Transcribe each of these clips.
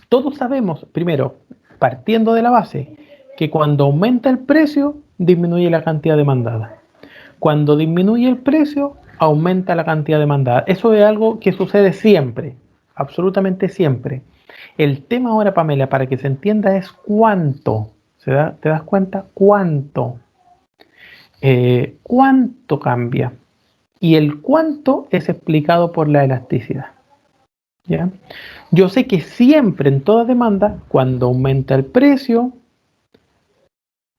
Todos sabemos, primero, partiendo de la base, que cuando aumenta el precio, disminuye la cantidad demandada. Cuando disminuye el precio, aumenta la cantidad demandada. Eso es algo que sucede siempre, absolutamente siempre. El tema ahora, Pamela, para que se entienda es cuánto. ¿Te das cuenta? ¿Cuánto? ¿Cuánto cambia? Y el cuánto es explicado por la elasticidad. ¿Ya? Yo sé que siempre en toda demanda, cuando aumenta el precio,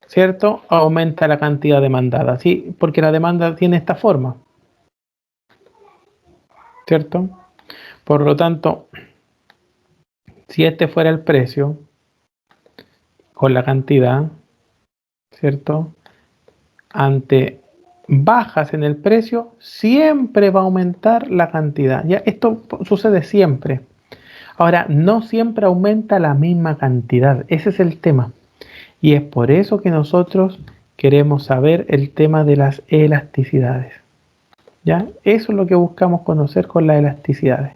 ¿cierto? Aumenta la cantidad demandada, ¿sí? Porque la demanda tiene esta forma, ¿cierto? Por lo tanto, si este fuera el precio con la cantidad, ¿cierto? Ante bajas en el precio, siempre va a aumentar la cantidad. Ya, esto sucede siempre. Ahora, no siempre aumenta la misma cantidad. Ese es el tema. Y es por eso que nosotros queremos saber el tema de las elasticidades. ¿Ya? Eso es lo que buscamos conocer con las elasticidades.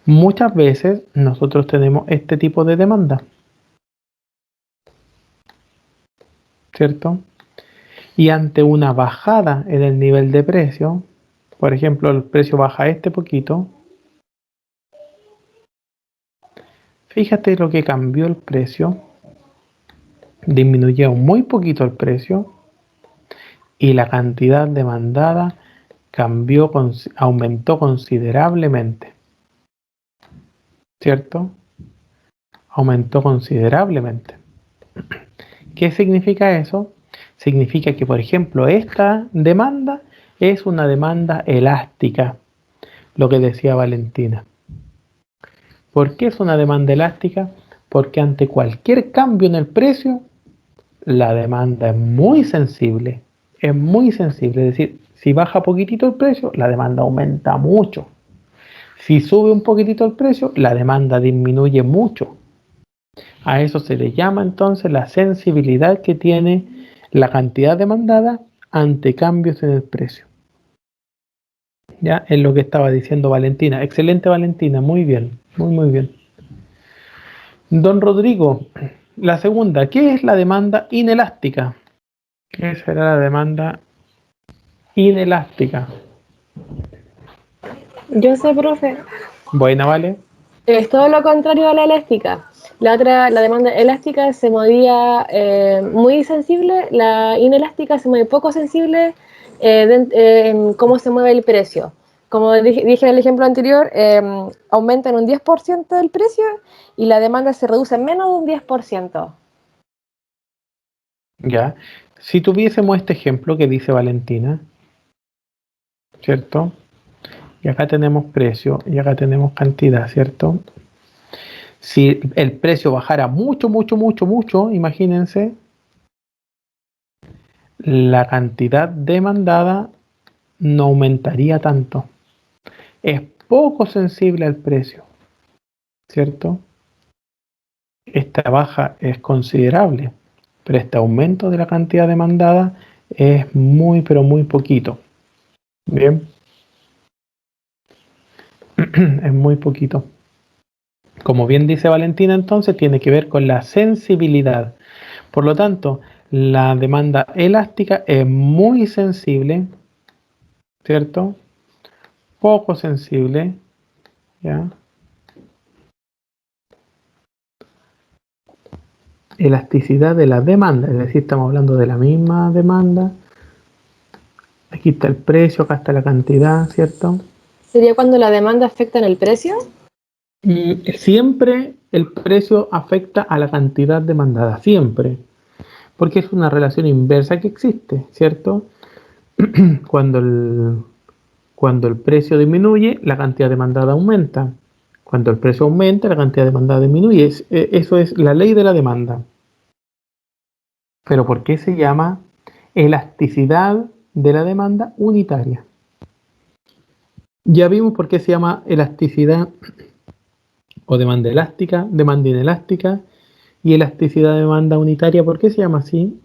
Muchas veces nosotros tenemos este tipo de demanda, ¿cierto? Y ante una bajada en el nivel de precio, por ejemplo, el precio baja este poquito, fíjate lo que cambió el precio, disminuyó muy poquito el precio y la cantidad demandada cambió, aumentó considerablemente, ¿cierto? Aumentó considerablemente. ¿Qué significa eso? Significa que, por ejemplo, esta demanda es una demanda elástica, lo que decía Valentina. ¿Por qué es una demanda elástica? Porque ante cualquier cambio en el precio, la demanda es muy sensible. Es muy sensible. Es decir, si baja poquitito el precio, la demanda aumenta mucho. Si sube un poquitito el precio, la demanda disminuye mucho. A eso se le llama entonces la sensibilidad que tiene la cantidad demandada ante cambios en el precio. Ya es lo que estaba diciendo Valentina. Excelente, Valentina, muy bien, muy bien. Don Rodrigo, la segunda, ¿qué es la demanda inelástica? ¿Qué será la demanda inelástica? Yo sé, profe. Buena, ¿vale? Es todo lo contrario a la elástica. La otra, la demanda elástica se movía muy sensible, la inelástica se mueve poco sensible en cómo se mueve el precio. Como dije en el ejemplo anterior, aumenta en un 10% el precio y la demanda se reduce en menos de un 10%. Ya. Si tuviésemos este ejemplo que dice Valentina, ¿cierto? Y acá tenemos precio y acá tenemos cantidad, ¿cierto? Si el precio bajara mucho, imagínense, la cantidad demandada no aumentaría tanto. Es poco sensible al precio, ¿cierto? Esta baja es considerable, pero este aumento de la cantidad demandada es muy, pero muy poquito. Bien, es muy poquito. Como bien dice Valentina, entonces tiene que ver con la sensibilidad. Por lo tanto, la demanda elástica es muy sensible, ¿cierto? Poco sensible, ¿ya? Elasticidad de la demanda, es decir, estamos hablando de la misma demanda. Aquí está el precio, acá está la cantidad, ¿cierto? ¿Sería cuando la demanda afecta en el precio? Y siempre el precio afecta a la cantidad demandada, siempre, porque es una relación inversa que existe, ¿cierto? Cuando el, cuando el precio disminuye, la cantidad demandada aumenta. Cuando el precio aumenta, la cantidad demandada disminuye. Eso es la ley de la demanda. Pero ¿por qué se llama elasticidad de la demanda unitaria? Ya vimos por qué se llama elasticidad o demanda elástica, demanda inelástica y elasticidad de demanda unitaria. ¿Por qué se llama así?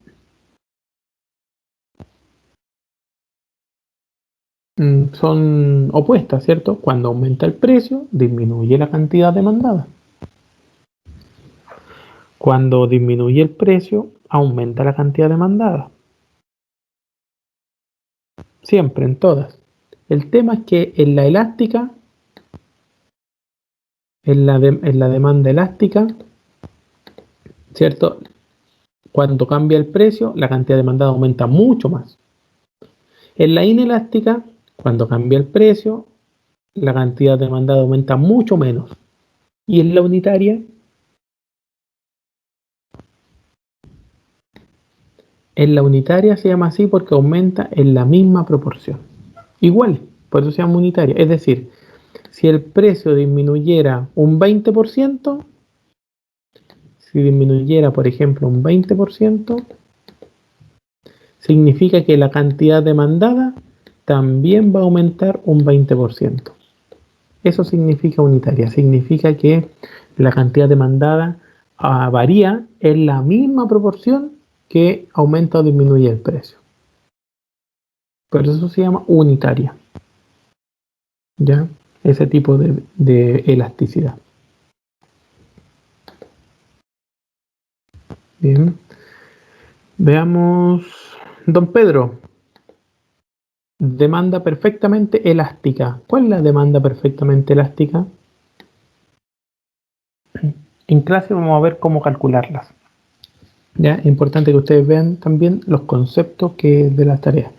Son opuestas, ¿cierto? Cuando aumenta el precio, disminuye la cantidad demandada. Cuando disminuye el precio, aumenta la cantidad demandada. Siempre, en todas. El tema es que en la elástica, en la demanda elástica, ¿cierto? Cuando cambia el precio, la cantidad demandada aumenta mucho más. En la inelástica, cuando cambia el precio, la cantidad demandada aumenta mucho menos. Y en la unitaria, se llama así porque aumenta en la misma proporción. Igual, por eso se llama unitaria. Es decir, si el precio disminuyera un 20%, si disminuyera, por ejemplo, un 20%, significa que la cantidad demandada también va a aumentar un 20%. Eso significa unitaria, significa que la cantidad demandada varía en la misma proporción que aumenta o disminuye el precio. Por eso se llama unitaria. ¿Ya? Ese tipo de elasticidad. Bien. Veamos, don Pedro. Demanda perfectamente elástica. ¿Cuál es la demanda perfectamente elástica? En clase vamos a ver cómo calcularlas. ¿Ya? Es importante que ustedes vean también los conceptos de las tareas.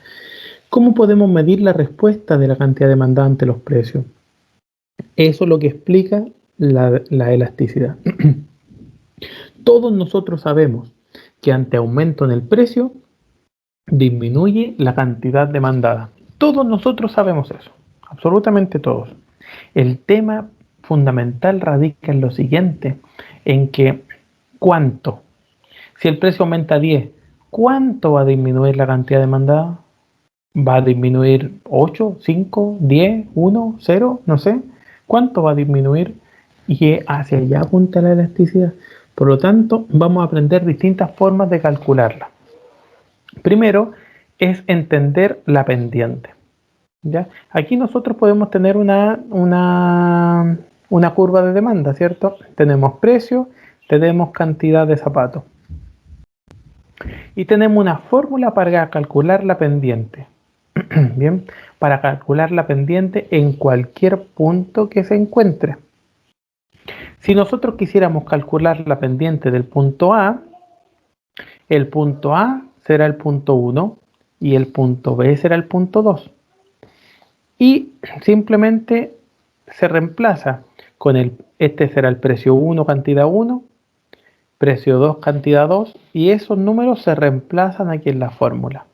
¿Cómo podemos medir la respuesta de la cantidad demandada ante los precios? Eso es lo que explica la elasticidad. Todos nosotros sabemos que ante aumento en el precio disminuye la cantidad demandada. Todos nosotros sabemos eso, absolutamente todos. El tema fundamental radica en lo siguiente, en que ¿cuánto? Si el precio aumenta 10, ¿cuánto va a disminuir la cantidad demandada? ¿Va a disminuir 8, 5, 10, 1, 0? No sé. ¿Cuánto va a disminuir? Y hacia allá apunta la elasticidad. Por lo tanto, vamos a aprender distintas formas de calcularla. Primero es entender la pendiente. ¿Ya? Aquí nosotros podemos tener una curva de demanda, ¿cierto? Tenemos precio, tenemos cantidad de zapatos. Y tenemos una fórmula para calcular la pendiente. Bien, para calcular la pendiente en cualquier punto que se encuentre. Si nosotros quisiéramos calcular la pendiente del punto A, el punto A será el punto 1 y el punto B será el punto 2. Y simplemente se reemplaza con este será el precio 1, cantidad 1, precio 2, cantidad 2, y esos números se reemplazan aquí en la fórmula.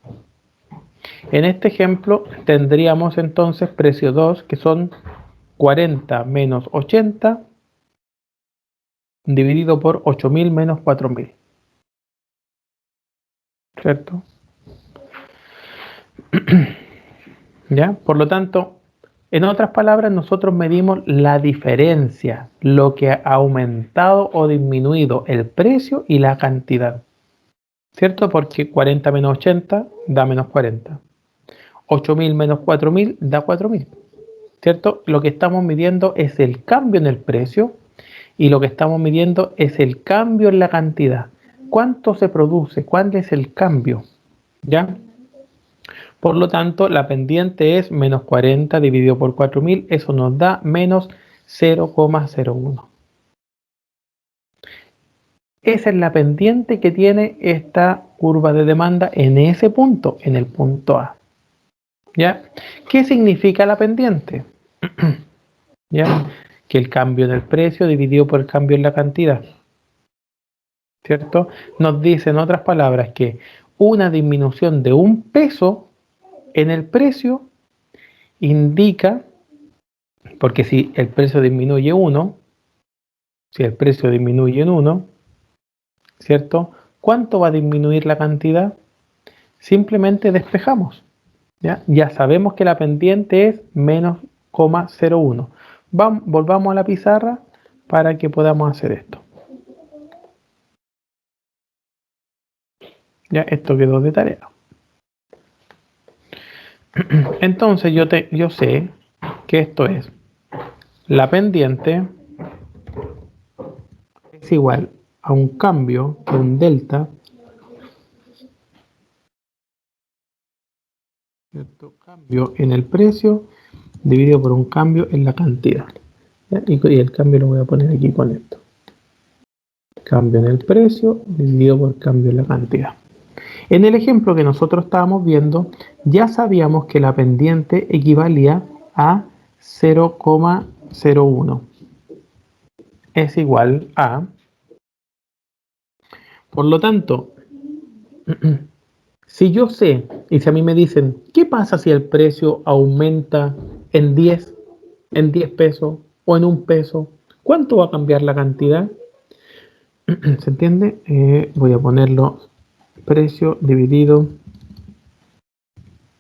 En este ejemplo tendríamos entonces precio 2, que son 40 menos 80 dividido por 8.000 menos 4.000. ¿Cierto? ¿Ya? Por lo tanto, en otras palabras, nosotros medimos la diferencia, lo que ha aumentado o disminuido el precio y la cantidad. ¿Cierto? Porque 40 menos 80 da menos 40. 8.000 menos 4.000 da 4.000. ¿Cierto? Lo que estamos midiendo es el cambio en el precio y lo que estamos midiendo es el cambio en la cantidad. ¿Cuánto se produce? ¿Cuál es el cambio? ¿Ya? Por lo tanto, la pendiente es menos 40 dividido por 4.000. Eso nos da menos 0,01. Esa es la pendiente que tiene esta curva de demanda en ese punto, en el punto A. ¿Ya? ¿Qué significa la pendiente? ¿Ya? Que el cambio en el precio dividido por el cambio en la cantidad. ¿Cierto? Nos dice en otras palabras que una disminución de 1 peso en el precio indica, porque si el precio disminuye 1, si el precio disminuye en 1, ¿cierto? ¿Cuánto va a disminuir la cantidad? Simplemente despejamos. Ya sabemos que la pendiente es menos 0,01. Volvamos a la pizarra para que podamos hacer esto. Ya, esto quedó de tarea. Entonces yo sé que esto es la pendiente es igual a un cambio, que un delta, ¿cierto? Cambio en el precio dividido por un cambio en la cantidad. ¿Ya? Y el cambio lo voy a poner aquí con esto. Cambio en el precio dividido por cambio en la cantidad. En el ejemplo que nosotros estábamos viendo, ya sabíamos que la pendiente equivalía a 0,01. Es igual a... Por lo tanto, si yo sé, y si a mí me dicen, ¿qué pasa si el precio aumenta en 10, en 10 pesos o en 1 peso? ¿Cuánto va a cambiar la cantidad? ¿Se entiende? Voy a ponerlo precio dividido,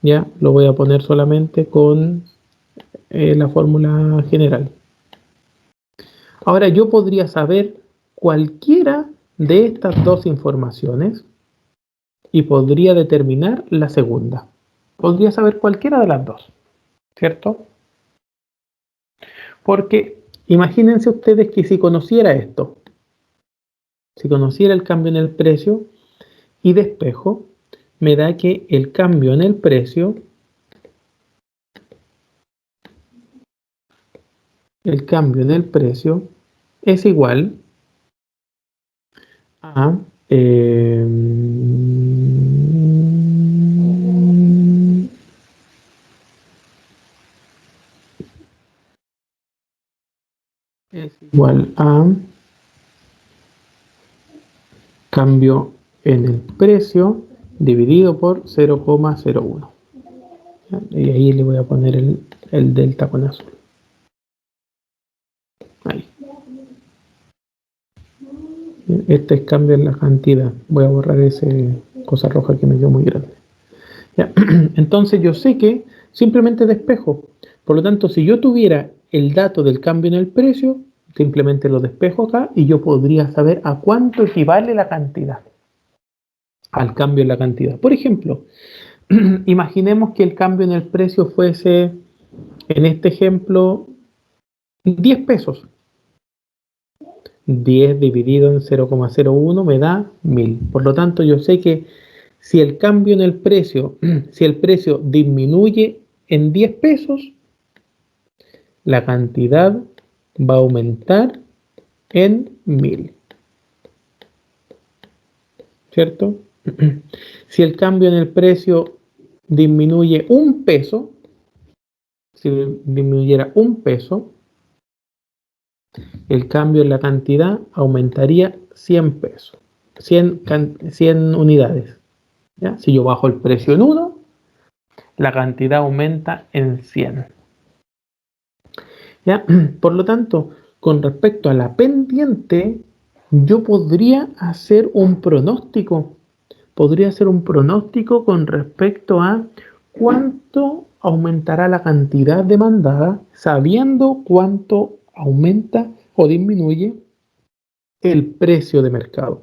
ya lo voy a poner solamente con la fórmula general. Ahora yo podría saber cualquiera de estas dos informaciones y podría determinar la segunda. Podría saber cualquiera de las dos, ¿cierto? Porque imagínense ustedes que si conociera esto, si conociera el cambio en el precio y despejo, me da que el cambio en el precio, es igual a cambio en el precio dividido por 0,01. Y ahí le voy a poner el delta con azul. Ahí. Este es cambio en la cantidad. Voy a borrar esa cosa roja que me dio muy grande. ¿Ya? Entonces yo sé que simplemente despejo. Por lo tanto, si yo tuviera el dato del cambio en el precio, simplemente lo despejo acá y yo podría saber a cuánto equivale la cantidad. Al cambio en la cantidad. Por ejemplo, imaginemos que el cambio en el precio fuese, en este ejemplo, 10 pesos. 10 dividido en 0,01 me da 1000. Por lo tanto, yo sé que si el cambio en el precio, si el precio disminuye en 10 pesos, la cantidad va a aumentar en 1000. ¿Cierto? Si el cambio en el precio disminuye 1 peso, si disminuyera 1 peso, el cambio en la cantidad aumentaría 100 pesos, 100 unidades. ¿Ya? Si yo bajo el precio en 1, la cantidad aumenta en 100. ¿Ya? Por lo tanto, con respecto a la pendiente, yo podría hacer un pronóstico. Podría hacer un pronóstico con respecto a cuánto aumentará la cantidad demandada, sabiendo cuánto aumenta o disminuye el precio de mercado.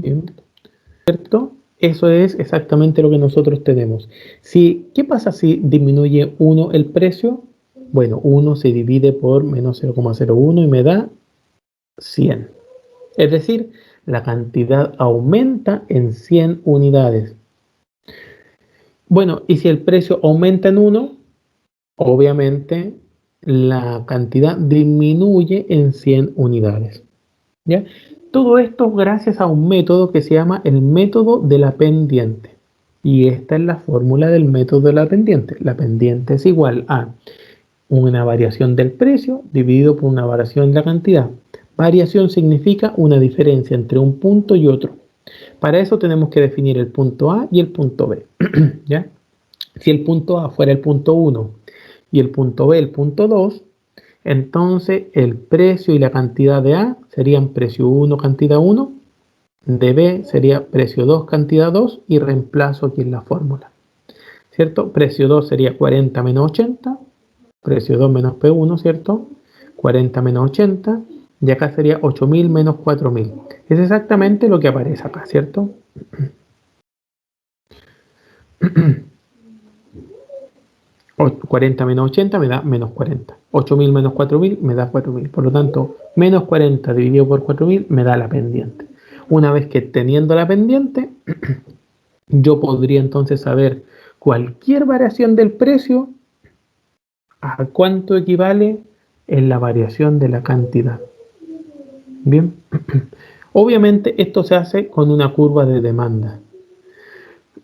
¿Bien? ¿Cierto? Eso es exactamente lo que nosotros tenemos. ¿Qué pasa si disminuye 1 el precio? Bueno, 1 se divide por menos 0,01 y me da 100. Es decir, la cantidad aumenta en 100 unidades. Bueno, y si el precio aumenta en 1, obviamente la cantidad disminuye en 100 unidades. ¿Ya? Todo esto gracias a un método que se llama el método de la pendiente. Y esta es la fórmula del método de la pendiente. La pendiente es igual a una variación del precio dividido por una variación de la cantidad. Variación significa una diferencia entre un punto y otro. Para eso tenemos que definir el punto A y el punto B. ¿Ya? Si el punto A fuera el punto 1 y el punto B el punto 2, entonces el precio y la cantidad de A serían precio 1, cantidad 1, de B sería precio 2, cantidad 2 y reemplazo aquí en la fórmula. ¿Cierto? Precio 2 sería 40 menos 80, precio 2 menos P1, ¿cierto? 40 menos 80 y acá sería 8000 menos 4000. Es exactamente lo que aparece acá, ¿cierto? 40 menos 80 me da menos 40. 8.000 menos 4.000 me da 4.000. Por lo tanto, menos 40 dividido por 4.000 me da la pendiente. Una vez que teniendo la pendiente, yo podría entonces saber cualquier variación del precio a cuánto equivale en la variación de la cantidad. Bien. Obviamente esto se hace con una curva de demanda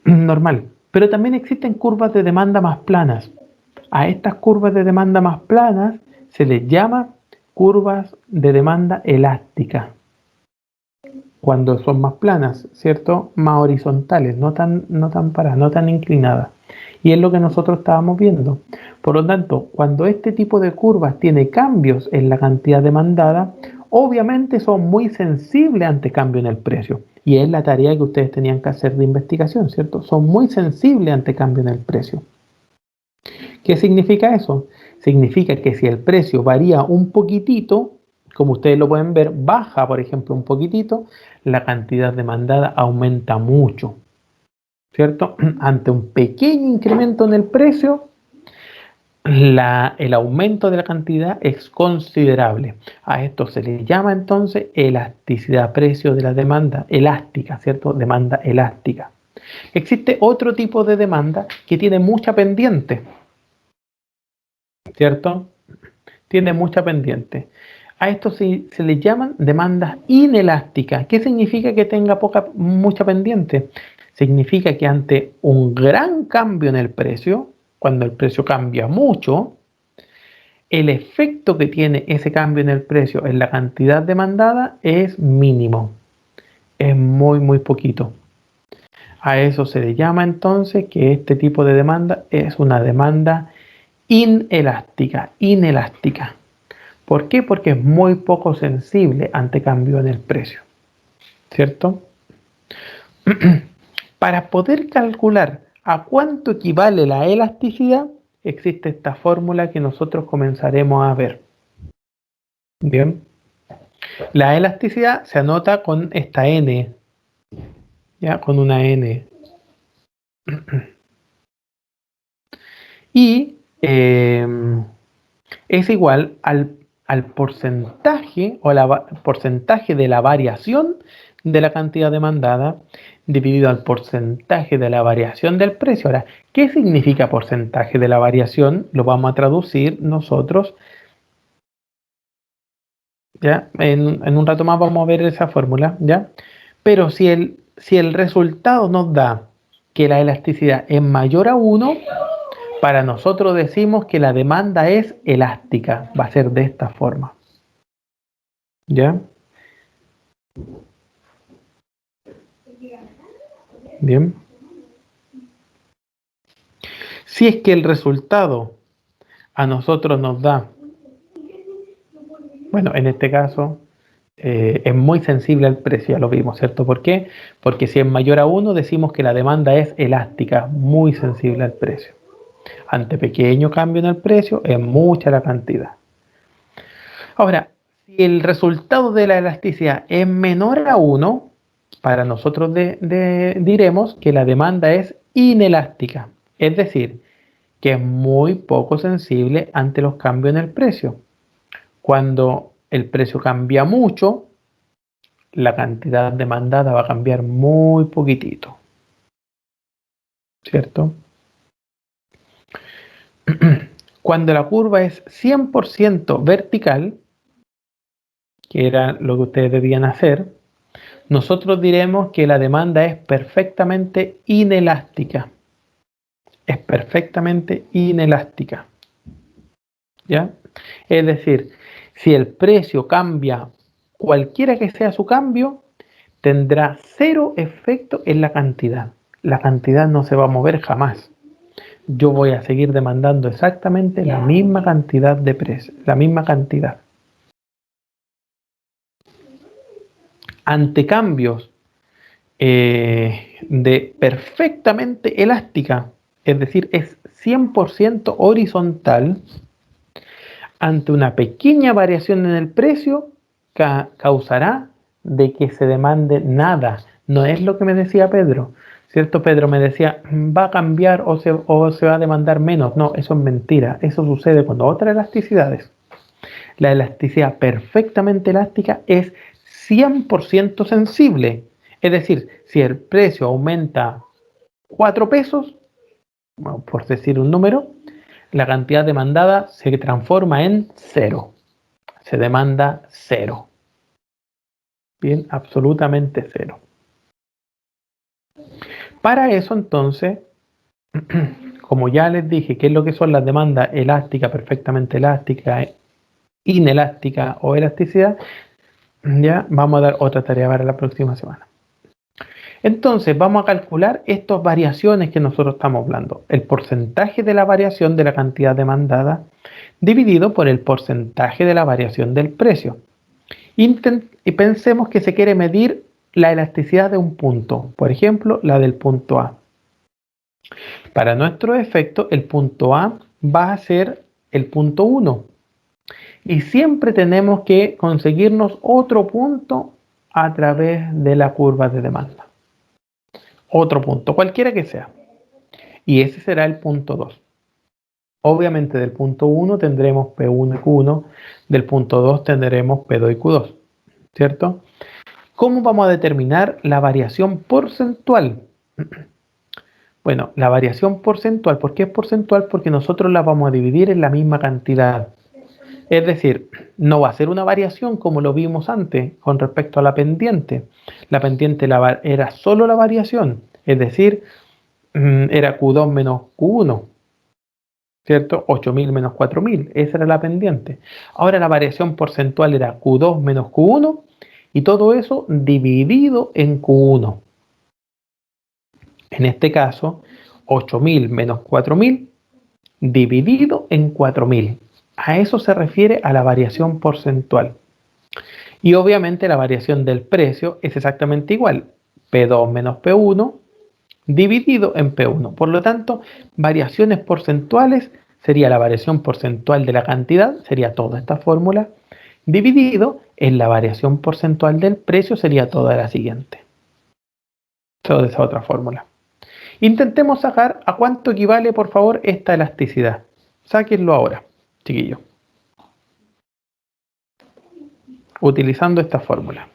normal, pero también existen curvas de demanda más planas. A estas curvas de demanda más planas se les llama curvas de demanda elástica. Cuando son más planas, ¿cierto? Más horizontales, no tan paradas, no tan inclinadas. Y es lo que nosotros estábamos viendo. Por lo tanto, cuando este tipo de curvas tiene cambios en la cantidad demandada, obviamente son muy sensibles ante cambio en el precio. Y es la tarea que ustedes tenían que hacer de investigación, ¿cierto? Son muy sensibles ante cambio en el precio. ¿Qué significa eso? Significa que si el precio varía un poquitito, como ustedes lo pueden ver, baja, por ejemplo, un poquitito, la cantidad demandada aumenta mucho, ¿cierto? Ante un pequeño incremento en el precio, el aumento de la cantidad es considerable. A esto se le llama entonces elasticidad precio de la demanda elástica, ¿cierto? Demanda elástica. Existe otro tipo de demanda que tiene mucha pendiente, ¿cierto? Tiene mucha pendiente. A esto se le llaman demandas inelásticas. ¿Qué significa que tenga mucha pendiente? Significa que ante un gran cambio en el precio, cuando el precio cambia mucho, el efecto que tiene ese cambio en el precio en la cantidad demandada es mínimo. Es muy poquito. A eso se le llama entonces que este tipo de demanda es una demanda inelástica. ¿Por qué? Porque es muy poco sensible ante cambio en el precio, ¿cierto? Para poder calcular a cuánto equivale la elasticidad, existe esta fórmula que nosotros comenzaremos a ver. Bien. La elasticidad se anota con esta N, ¿ya? Con una N. Y es igual al porcentaje o porcentaje de la variación de la cantidad demandada dividido al porcentaje de la variación del precio. Ahora, ¿qué significa porcentaje de la variación? Lo vamos a traducir nosotros. ¿Ya? En un rato más vamos a ver esa fórmula, ¿ya? Pero si el resultado nos da que la elasticidad es mayor a 1, para nosotros decimos que la demanda es elástica. Va a ser de esta forma. ¿Ya? Bien. Si es que el resultado a nosotros nos da, bueno, en este caso es muy sensible al precio, ya lo vimos, ¿cierto? ¿Por qué? Porque si es mayor a 1 decimos que la demanda es elástica, muy sensible al precio. Ante pequeño cambio en el precio es mucha la cantidad. Ahora, si el resultado de la elasticidad es menor a 1, para nosotros diremos que la demanda es inelástica, es decir, que es muy poco sensible ante los cambios en el precio. Cuando el precio cambia mucho, la cantidad demandada va a cambiar muy poquitito, ¿cierto? Cuando la curva es 100% vertical, que era lo que ustedes debían hacer, nosotros diremos que la demanda es perfectamente inelástica. Es perfectamente inelástica. ¿Ya? Es decir, si el precio cambia, cualquiera que sea su cambio, tendrá cero efecto en la cantidad. La cantidad no se va a mover jamás. Yo voy a seguir demandando exactamente la misma cantidad de precio, la misma cantidad. Ante cambios de perfectamente elástica, es decir, es 100% horizontal, ante una pequeña variación en el precio, causará de que se demande nada. No es lo que me decía Pedro. ¿Cierto? Pedro me decía, va a cambiar o se va a demandar menos. No, eso es mentira. Eso sucede cuando otras elasticidades. La elasticidad perfectamente elástica es 100% sensible. Es decir, si el precio aumenta 4 pesos, bueno, por decir un número, la cantidad demandada se transforma en cero. Se demanda cero. Bien, absolutamente cero. Para eso entonces, como ya les dije, qué es lo que son las demandas elástica, perfectamente elástica, inelástica o elasticidad, ya vamos a dar otra tarea para la próxima semana. Entonces vamos a calcular estas variaciones que nosotros estamos hablando. El porcentaje de la variación de la cantidad demandada dividido por el porcentaje de la variación del precio. Y pensemos que se quiere medir la elasticidad de un punto, por ejemplo, la del punto A. Para nuestro efecto, el punto A va a ser el punto 1. Y siempre tenemos que conseguirnos otro punto a través de la curva de demanda. Otro punto, cualquiera que sea. Y ese será el punto 2. Obviamente del punto 1 tendremos P1 y Q1, del punto 2 tendremos P2 y Q2, ¿cierto? ¿Cómo vamos a determinar la variación porcentual? Bueno, la variación porcentual, ¿por qué es porcentual? Porque nosotros la vamos a dividir en la misma cantidad. Es decir, no va a ser una variación como lo vimos antes con respecto a la pendiente. La pendiente era solo la variación, es decir, era Q2 menos Q1, ¿cierto? 8.000 menos 4.000, esa era la pendiente. Ahora la variación porcentual era Q2 menos Q1 y todo eso dividido en Q1. En este caso, 8.000 menos 4.000 dividido en 4.000. A eso se refiere a la variación porcentual. Y obviamente la variación del precio es exactamente igual. P2 menos P1 dividido en P1. Por lo tanto, variaciones porcentuales sería la variación porcentual de la cantidad, sería toda esta fórmula, dividido en la variación porcentual del precio, sería toda la siguiente. Toda esa otra fórmula. Intentemos sacar a cuánto equivale, por favor, esta elasticidad. Sáquenlo ahora, chiquillos. Utilizando esta fórmula.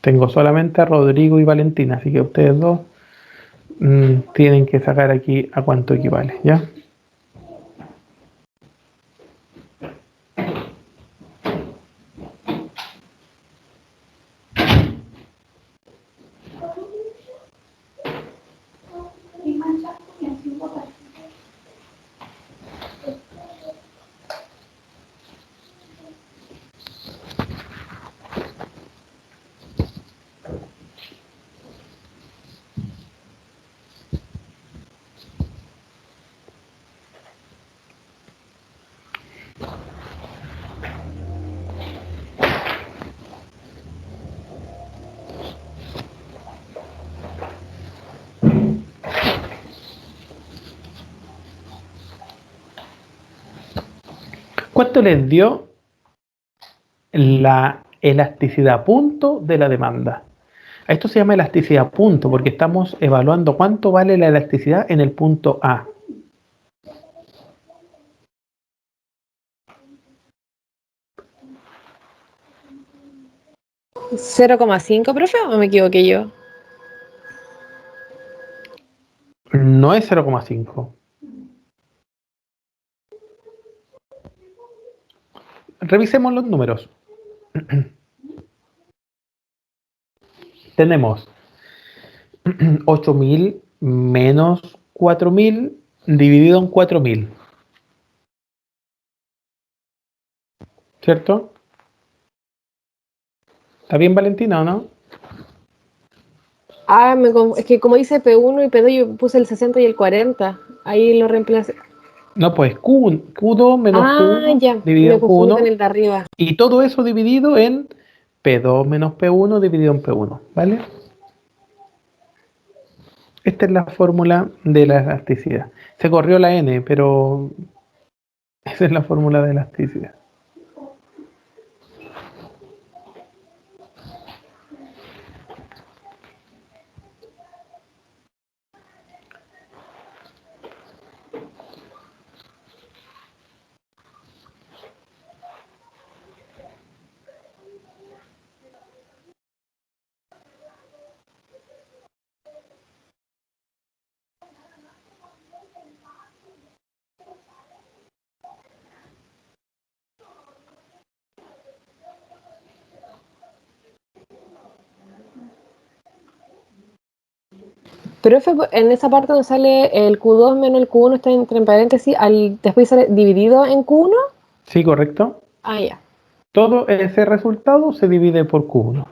Tengo solamente a Rodrigo y Valentina, así que ustedes dos tienen que sacar aquí a cuánto equivale, ¿ya? ¿Cuánto les dio la elasticidad punto de la demanda? A esto se llama elasticidad punto porque estamos evaluando cuánto vale la elasticidad en el punto A. ¿0,5, profe, o me equivoqué yo? No es 0,5. Revisemos los números. Tenemos 8.000 menos 4.000 dividido en 4.000. ¿Cierto? ¿Está bien, Valentina, o no? Es que como dice P1 y P2, yo puse el 60 y el 40. Ahí lo reemplacé. No, pues Q2 menos Q1 Ya, dividido me en confundí con Q1 el de arriba. y todo eso dividido en P2 menos P1 dividido en P1, ¿vale? Esta es la fórmula de la elasticidad. Se corrió la N, pero esa es la fórmula de elasticidad. Pero en esa parte donde sale el Q2 menos el Q1 está entre paréntesis, después sale dividido en Q1. ¿Sí, correcto? Ah, ya. Todo ese resultado se divide por Q1.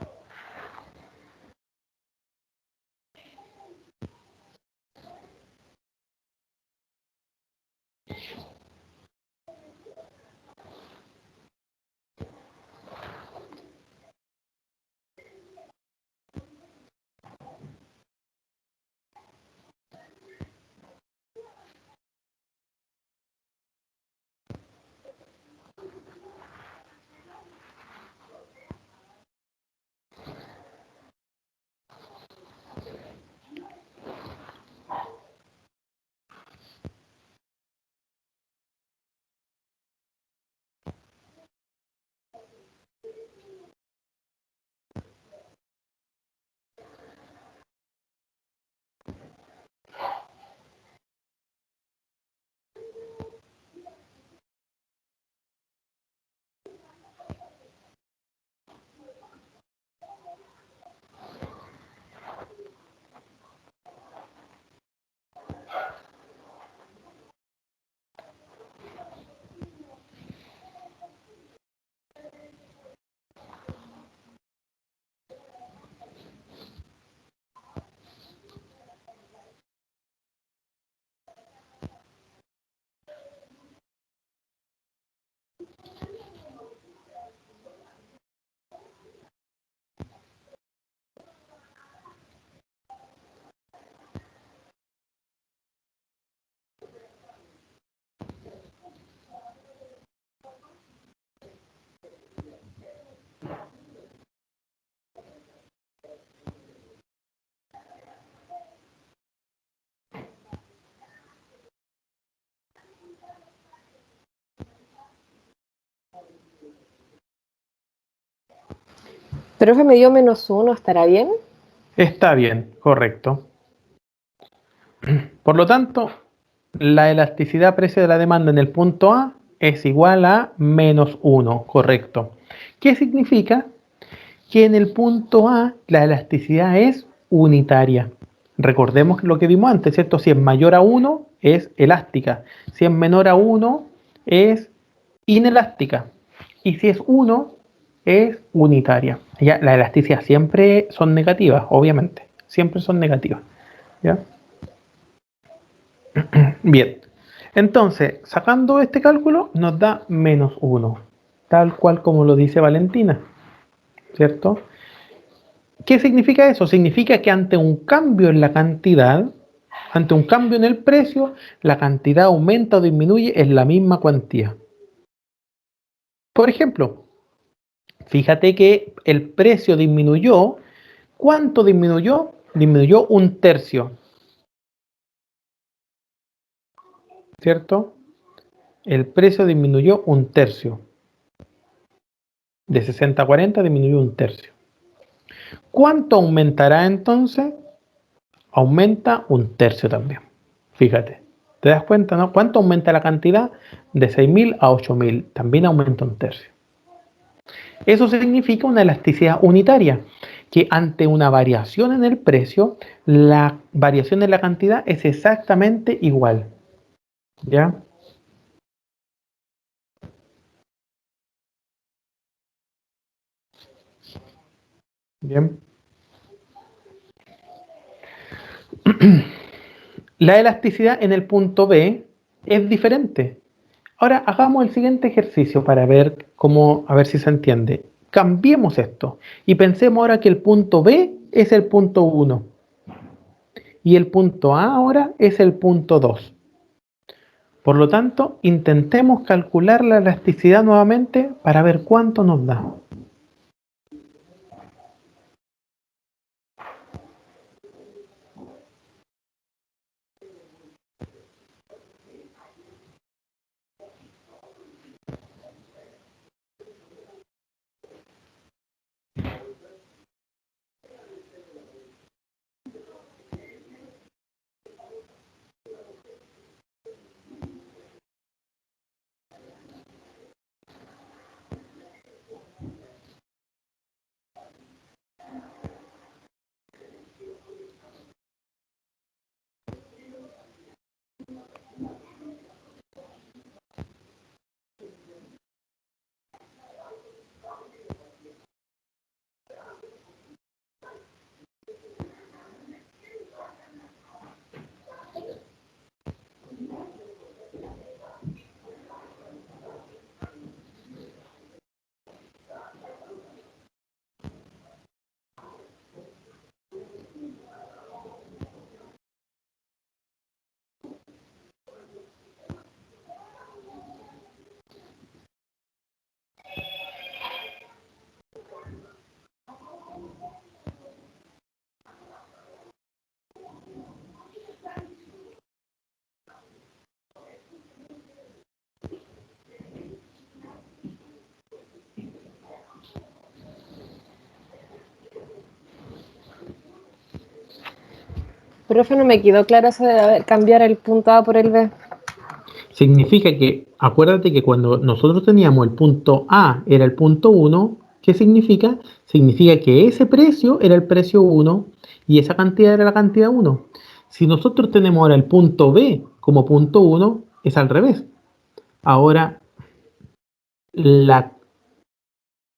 Profe, me dio -1, ¿estará bien? Está bien, correcto. Por lo tanto, la elasticidad precio de la demanda en el punto A es igual a -1, correcto. ¿Qué significa? Que en el punto A la elasticidad es unitaria. Recordemos lo que vimos antes, ¿cierto? Si es mayor a 1 es elástica, si es menor a 1 es inelástica y si es 1 es unitaria. Ya, la elasticidad siempre son negativas, obviamente, siempre son negativas. ¿Ya? Bien, entonces, sacando este cálculo nos da -1, tal cual como lo dice Valentina, ¿cierto? ¿Qué significa eso? Significa que ante un cambio en la cantidad, ante un cambio en el precio, la cantidad aumenta o disminuye en la misma cuantía. Por ejemplo, fíjate que el precio disminuyó. ¿Cuánto disminuyó? Disminuyó un tercio, ¿cierto? El precio disminuyó un tercio. De 60 a 40 disminuyó un tercio. ¿Cuánto aumentará entonces? Aumenta un tercio también. Fíjate. ¿Te das cuenta, no? ¿Cuánto aumenta la cantidad? De 6.000 a 8.000. También aumenta un tercio. Eso significa una elasticidad unitaria, que ante una variación en el precio, la variación en la cantidad es exactamente igual. ¿Ya? Bien. La elasticidad en el punto B es diferente. Ahora hagamos el siguiente ejercicio para ver cómo, a ver si se entiende. Cambiemos esto y pensemos ahora que el punto B es el punto 1 y el punto A ahora es el punto 2. Por lo tanto, intentemos calcular la elasticidad nuevamente para ver cuánto nos da. Profe, no me quedó claro eso de cambiar el punto A por el B. Significa que, acuérdate que cuando nosotros teníamos el punto A era el punto 1, ¿qué significa? Significa que ese precio era el precio 1 y esa cantidad era la cantidad 1. Si nosotros tenemos ahora el punto B como punto 1, es al revés. Ahora, la,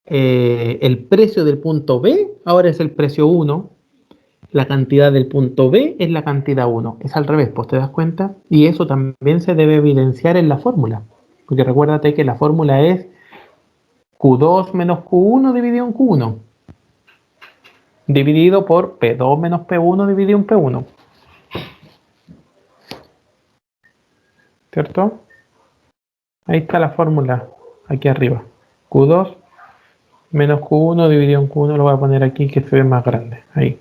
el precio del punto B ahora es el precio 1, la cantidad del punto B es la cantidad 1. Es al revés, pues te das cuenta. Y eso también se debe evidenciar en la fórmula. Porque recuérdate que la fórmula es Q2 menos Q1 dividido en Q1. Dividido por P2 menos P1 dividido en P1. ¿Cierto? Ahí está la fórmula, aquí arriba. Q2 menos Q1 dividido en Q1, lo voy a poner aquí que se ve más grande. Ahí.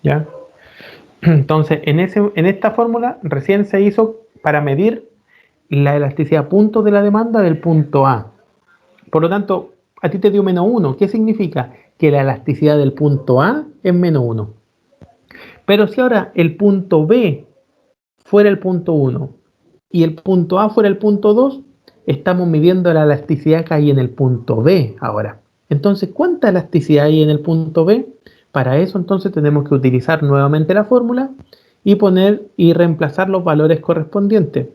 ¿Ya? Entonces, en esta fórmula recién se hizo para medir la elasticidad punto de la demanda del punto A. Por lo tanto, a ti te dio menos 1. ¿Qué significa? Que la elasticidad del punto A es menos 1. Pero si ahora el punto B fuera el punto 1 y el punto A fuera el punto 2, estamos midiendo la elasticidad que hay en el punto B ahora. Entonces, ¿cuánta elasticidad hay en el punto B? Para eso entonces tenemos que utilizar nuevamente la fórmula y poner y reemplazar los valores correspondientes.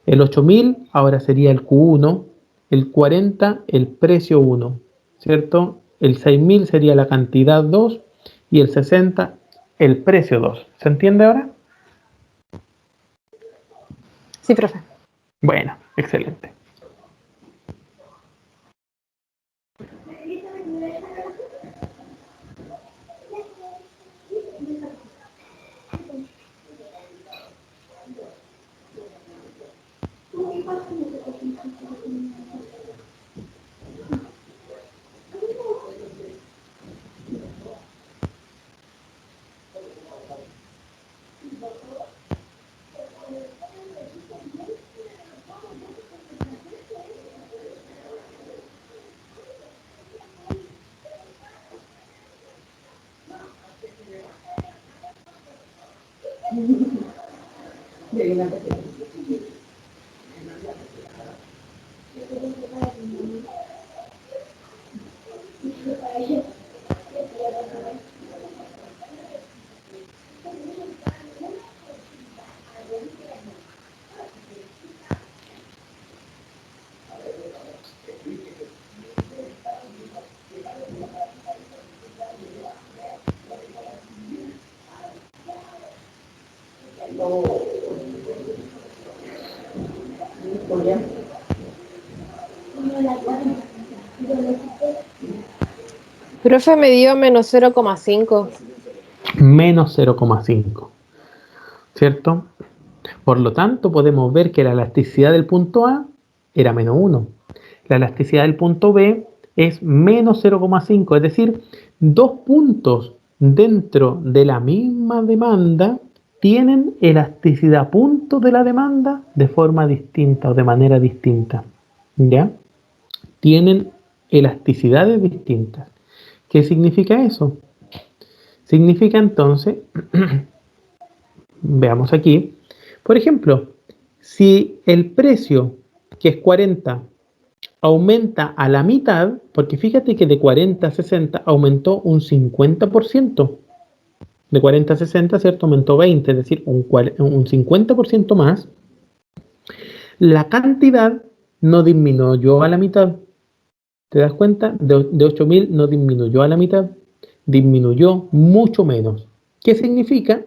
El 8000 ahora sería el Q1, el 40 el precio 1, ¿cierto? El 6000 sería la cantidad 2 y el 60 el precio 2. ¿Se entiende ahora? Sí, profe. Bueno, excelente. Profe, me dio menos 0,5. Menos 0,5, ¿cierto? Por lo tanto, podemos ver que la elasticidad del punto A era menos 1. La elasticidad del punto B es menos 0,5, es decir, dos puntos dentro de la misma demanda tienen elasticidad punto de la demanda de forma distinta o de manera distinta. ¿Ya? Tienen elasticidades distintas. ¿Qué significa eso? Significa entonces, veamos aquí, por ejemplo, si el precio, que es 40, aumenta a la mitad, porque fíjate que de 40 a 60 aumentó un 50%, de 40 a 60, ¿cierto? Aumentó 20, es decir, un 50% más, la cantidad no disminuyó a la mitad. ¿Te das cuenta? De 8000 no disminuyó a la mitad, disminuyó mucho menos. ¿Qué significa?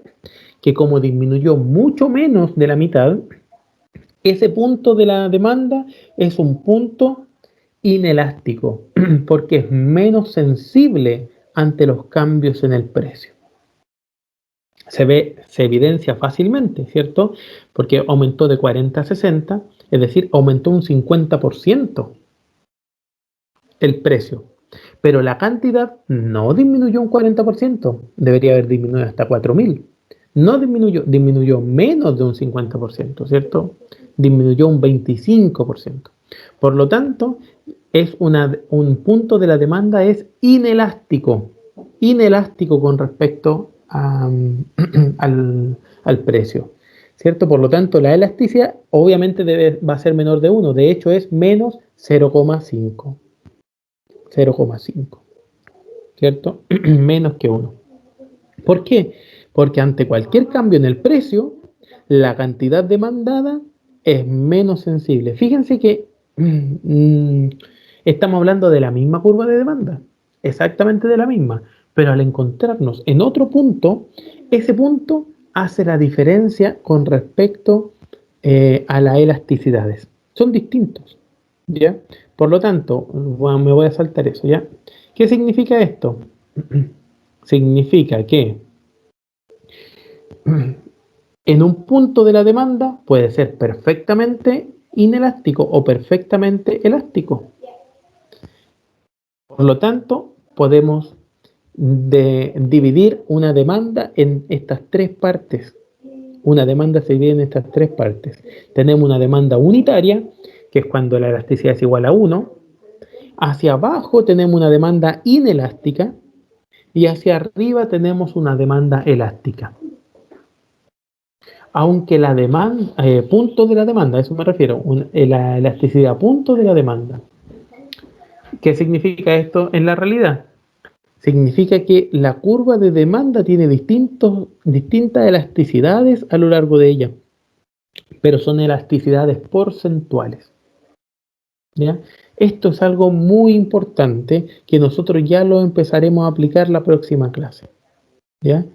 Que como disminuyó mucho menos de la mitad, ese punto de la demanda es un punto inelástico, porque es menos sensible ante los cambios en el precio. Se evidencia fácilmente, ¿cierto? Porque aumentó de 40 a 60, es decir, aumentó un 50% el precio. Pero la cantidad no disminuyó un 40%, debería haber disminuido hasta 4000. No disminuyó, disminuyó menos de un 50%, ¿cierto? Disminuyó un 25%. Por lo tanto, un punto de la demanda es inelástico con respecto a, al, al precio, ¿cierto? Por lo tanto, la elasticidad obviamente va a ser menor de 1, de hecho es menos 0,5, 0,5, ¿cierto? Menos que 1. ¿Por qué? Porque ante cualquier cambio en el precio, la cantidad demandada es menos sensible. Fíjense que estamos hablando de la misma curva de demanda, exactamente de la misma, pero al encontrarnos en otro punto, ese punto hace la diferencia con respecto a las elasticidades. Son distintos, ¿ya? Por lo tanto, bueno, me voy a saltar eso, ¿ya? ¿Qué significa esto? Significa que en un punto de la demanda puede ser perfectamente inelástico o perfectamente elástico. Por lo tanto, podemos dividir una demanda en estas tres partes. Una demanda se divide en estas tres partes. Tenemos una demanda unitaria, que es cuando la elasticidad es igual a 1. Hacia abajo tenemos una demanda inelástica y hacia arriba tenemos una demanda elástica. Aunque la demanda, punto de la demanda, a eso me refiero, la elasticidad punto de la demanda. ¿Qué significa esto en la realidad? Significa que la curva de demanda tiene distintas elasticidades a lo largo de ella, pero son elasticidades porcentuales, ¿ya? Esto es algo muy importante que nosotros ya lo empezaremos a aplicar la próxima clase, ¿ya?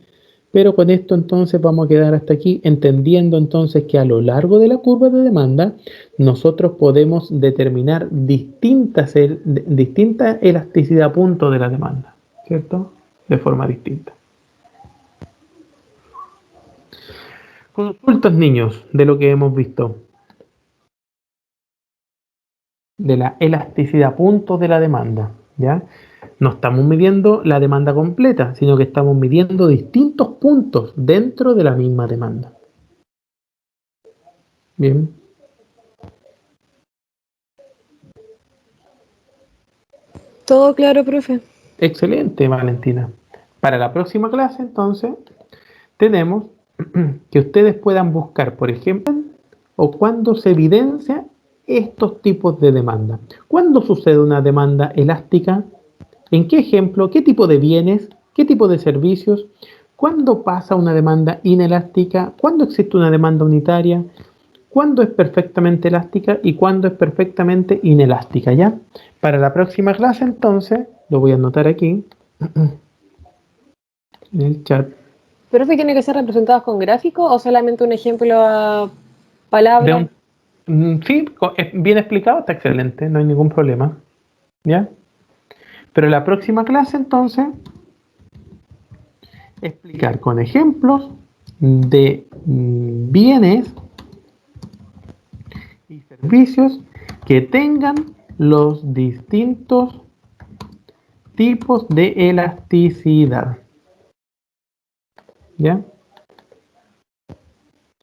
Pero con esto entonces vamos a quedar hasta aquí, entendiendo entonces que a lo largo de la curva de demanda nosotros podemos determinar distinta elasticidad a punto de la demanda, ¿cierto? De forma distinta. Consultas, niños, de lo que hemos visto, de la elasticidad a punto de la demanda, ¿ya? No estamos midiendo la demanda completa, sino que estamos midiendo distintos puntos dentro de la misma demanda. Bien. Todo claro, profe. Excelente, Valentina. Para la próxima clase, entonces, tenemos que ustedes puedan buscar, por ejemplo, o cuándo se evidencia estos tipos de demanda. ¿Cuándo sucede una demanda elástica? ¿En qué ejemplo? ¿Qué tipo de bienes? ¿Qué tipo de servicios? ¿Cuándo pasa una demanda inelástica? ¿Cuándo existe una demanda unitaria? ¿Cuándo es perfectamente elástica y cuándo es perfectamente inelástica? ¿Ya? Para la próxima clase, entonces, lo voy a anotar aquí en el chat. ¿Profe tiene que ser representados con gráficos o solamente un ejemplo a palabras? Sí, bien explicado, está excelente, no hay ningún problema. ¿Ya? Pero la próxima clase, entonces, explicar con ejemplos de bienes y servicios que tengan los distintos tipos de elasticidad. ¿Ya?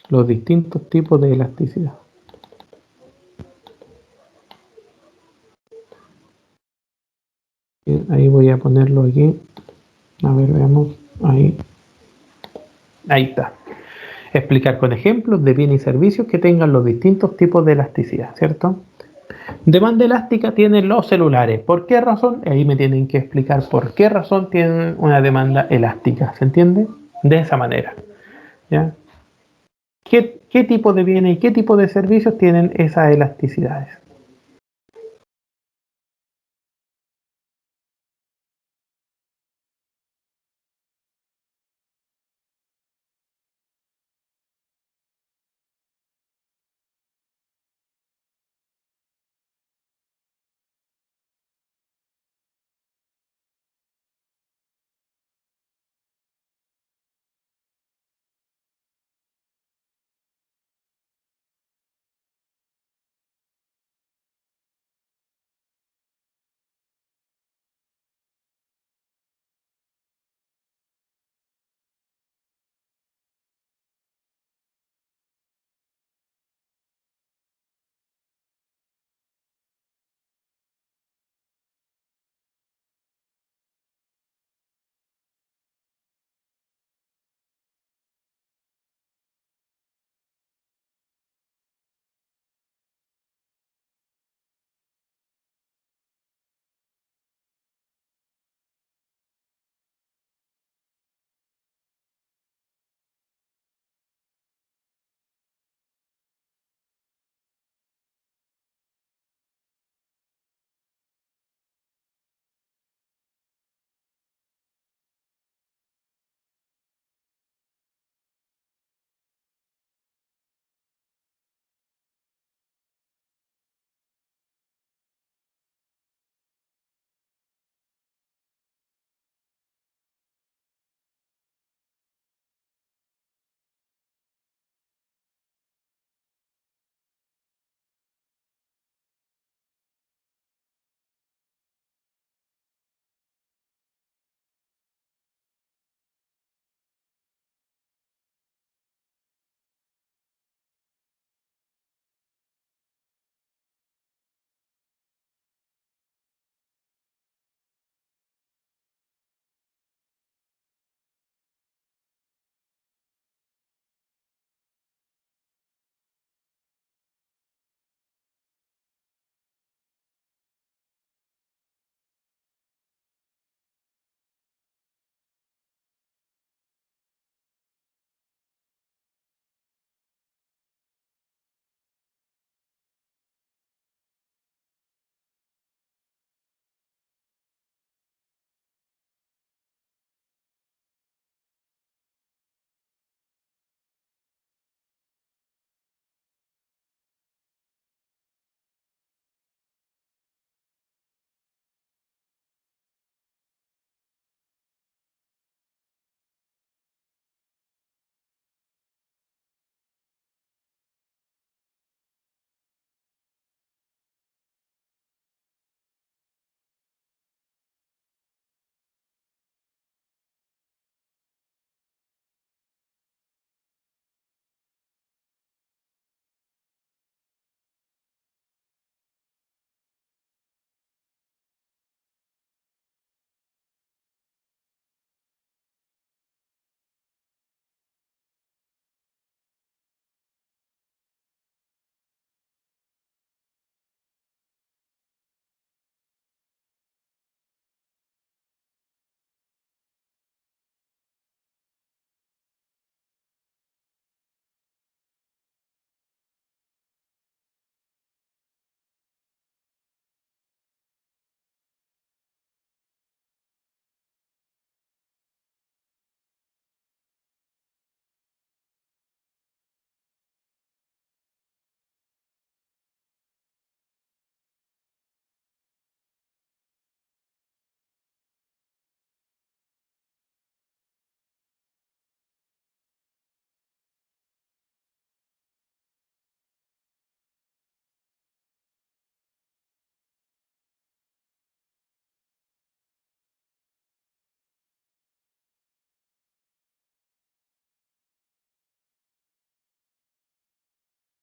Los distintos tipos de elasticidad. Bien, ahí voy a ponerlo aquí. A ver, veamos. Ahí. Ahí está. Explicar con ejemplos de bienes y servicios que tengan los distintos tipos de elasticidad, ¿cierto? Demanda elástica tienen los celulares. ¿Por qué razón? Ahí me tienen que explicar por qué razón tienen una demanda elástica. ¿Se entiende? De esa manera. ¿Ya? ¿Qué tipo de bienes y qué tipo de servicios tienen esas elasticidades?